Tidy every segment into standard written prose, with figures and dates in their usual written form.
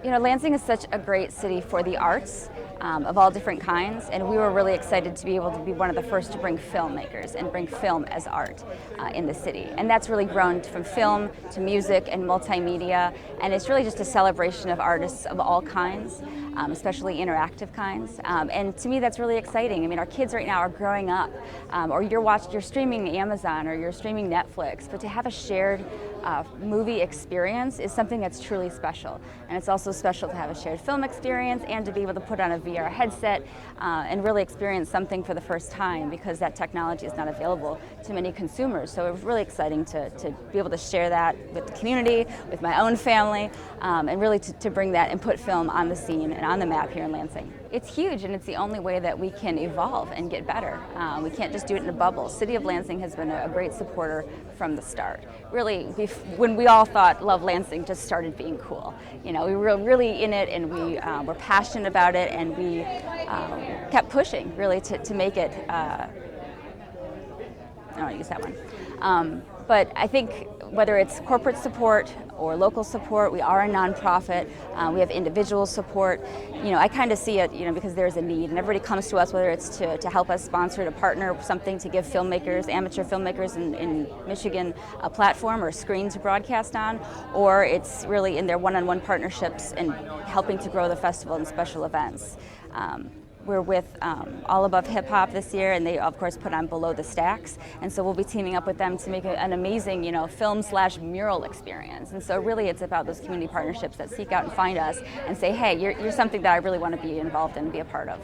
You know, Lansing is such a great city for the arts of all different kinds, and we were really excited to be able to be one of the first to bring filmmakers and bring film as art in the city. And that's really grown from film to music and multimedia, and it's really just a celebration of artists of all kinds, especially interactive kinds. And to me, that's really exciting. I mean, our kids right now are growing up, or you're streaming Amazon or you're streaming Netflix, but to have a shared movie experience is something that's truly special. And it's also special to have a shared film experience and to be able to put on a VR headset and really experience something for the first time, because that technology is not available to many consumers. So it was really exciting to be able to share that with the community, with my own family, and really to bring that and put film on the scene and on the map here in Lansing. It's huge, and it's the only way that we can evolve and get better. We can't just do it in a bubble. City of Lansing has been a great supporter from the start. Really, when we all thought Love Lansing just started being cool. You know, we were really in it, and we were passionate about it, and we kept pushing really to make it. I don't want to use that one. But I think whether it's corporate support or local support, we are a nonprofit, we have individual support. You know, I kind of see it, you know, because there's a need, and everybody comes to us, whether it's to help us sponsor, to partner with something, to give filmmakers, amateur filmmakers in Michigan a platform or a screen to broadcast on, or it's really in their one-on-one partnerships and helping to grow the festival and special events. We're with All Above Hip Hop this year, and they of course put on Below the Stacks, and so we'll be teaming up with them to make an amazing, you know, film/mural experience. And so really it's about those community partnerships that seek out and find us and say, hey, you're something that I really want to be involved in and be a part of.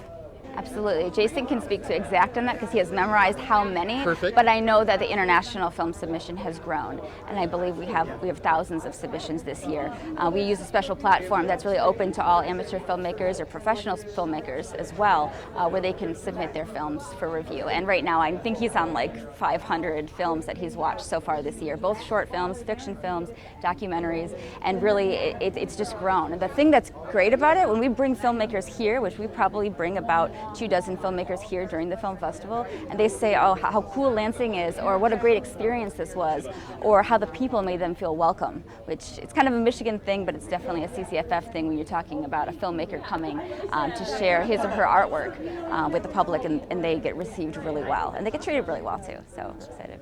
Absolutely. Jason can speak to exact on that because he has memorized how many. Perfect. But I know that the international film submission has grown, and I believe we have thousands of submissions this year. We use a special platform that's really open to all amateur filmmakers or professional filmmakers as well, where they can submit their films for review. And right now I think he's on like 500 films that he's watched so far this year, both short films, fiction films, documentaries, and really it's just grown. And the thing that's great about it, when we bring filmmakers here, which we probably bring about 24 filmmakers here during the film festival, and they say, oh, how cool Lansing is, or what a great experience this was, or how the people made them feel welcome, which it's kind of a Michigan thing, but it's definitely a CCFF thing when you're talking about a filmmaker coming to share his or her artwork with the public, and they get received really well, and they get treated really well too, so excited.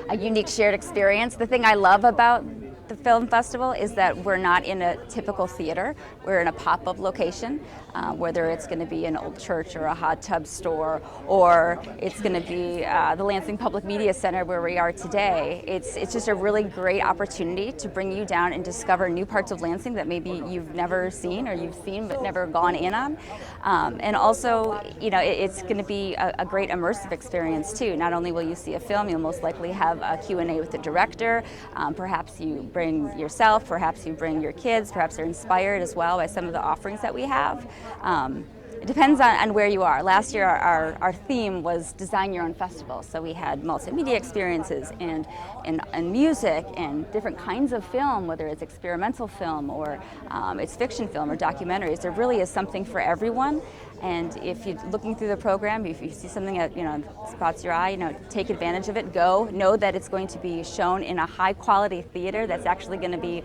A unique shared experience. The thing I love about the film festival is that we're not in a typical theater. We're in a pop-up location, whether it's going to be an old church or a hot tub store, or it's going to be the Lansing Public Media Center where we are today. It's just a really great opportunity to bring you down and discover new parts of Lansing that maybe you've never seen or you've seen but never gone in on. And also, you know, it's going to be a great immersive experience too. Not only will you see a film, you'll most likely have a Q&A with the director. Perhaps you bring yourself, perhaps you bring your kids, perhaps they're inspired as well by some of the offerings that we have. It depends on where you are. Last year our theme was Design Your Own Festival, so we had multimedia experiences and music and different kinds of film, whether it's experimental film or it's fiction film or documentaries. There really is something for everyone. And if you're looking through the program, if you see something that, you know, spots your eye, you know, take advantage of it. Go. Know that it's going to be shown in a high-quality theater that's actually going to be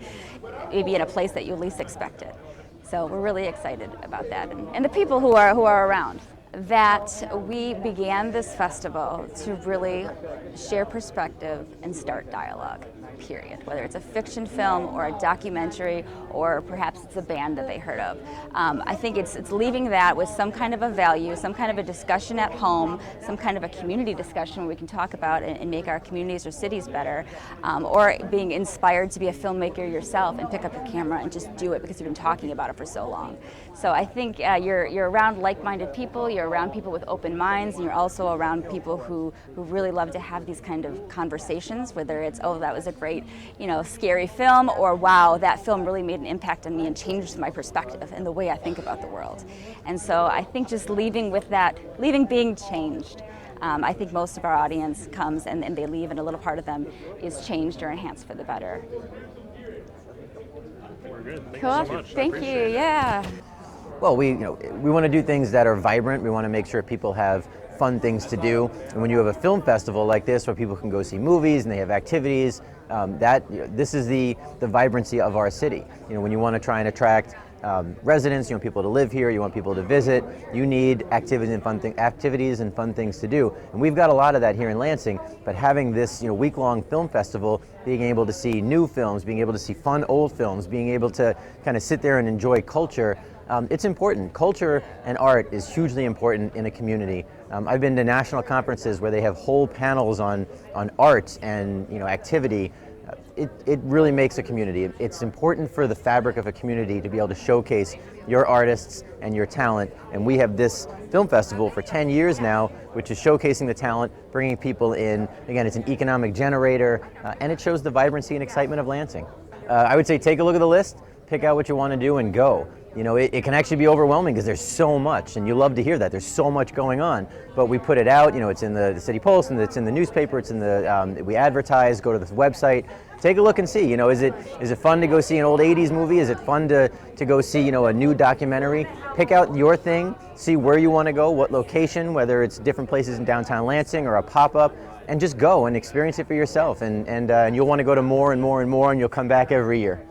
maybe in a place that you least expect it. So we're really excited about that, and the people who are around. That we began this festival to really share perspective and start dialogue, period. Whether it's a fiction film or a documentary, or perhaps it's a band that they heard of. I think it's leaving that with some kind of a value, some kind of a discussion at home, some kind of a community discussion where we can talk about and make our communities or cities better, or being inspired to be a filmmaker yourself and pick up your camera and just do it because you've been talking about it for so long. So I think you're around like-minded people, you're around people with open minds, and you're also around people who really love to have these kind of conversations, whether it's, oh, that was a great, you know, scary film, or wow, that film really made an impact on me and changed my perspective and the way I think about the world. And so I think just leaving with that, leaving being changed. I think most of our audience comes and they leave, and a little part of them is changed or enhanced for the better. We're good. Thank Cool. you so much. Thank you. Yeah. Well, we want to do things that are vibrant. We want to make sure people have fun things to do. And when you have a film festival like this, where people can go see movies and they have activities, this is the vibrancy of our city. You know, when you want to try and attract residents, you want people to live here, you want people to visit, you need activities and fun things to do. And we've got a lot of that here in Lansing, but having this week-long film festival, being able to see new films, being able to see fun old films, being able to kind of sit there and enjoy culture, it's important. Culture and art is hugely important in a community. I've been to national conferences where they have whole panels on art and activity. It really makes a community. It's important for the fabric of a community to be able to showcase your artists and your talent. And we have this film festival for 10 years now, which is showcasing the talent, bringing people in. Again, it's an economic generator, and it shows the vibrancy and excitement of Lansing. I would say take a look at the list, pick out what you want to do, and go. It can actually be overwhelming because there's so much, and you love to hear that. There's so much going on, but we put it out. It's in the City Post, and it's in the newspaper. It's in the we advertise. Go to the website. Take a look and see. Is it fun to go see an old '80s movie? Is it fun to go see a new documentary? Pick out your thing. See where you want to go, what location, whether it's different places in downtown Lansing or a pop-up, and just go and experience it for yourself. And you'll want to go to more and more and more, and you'll come back every year.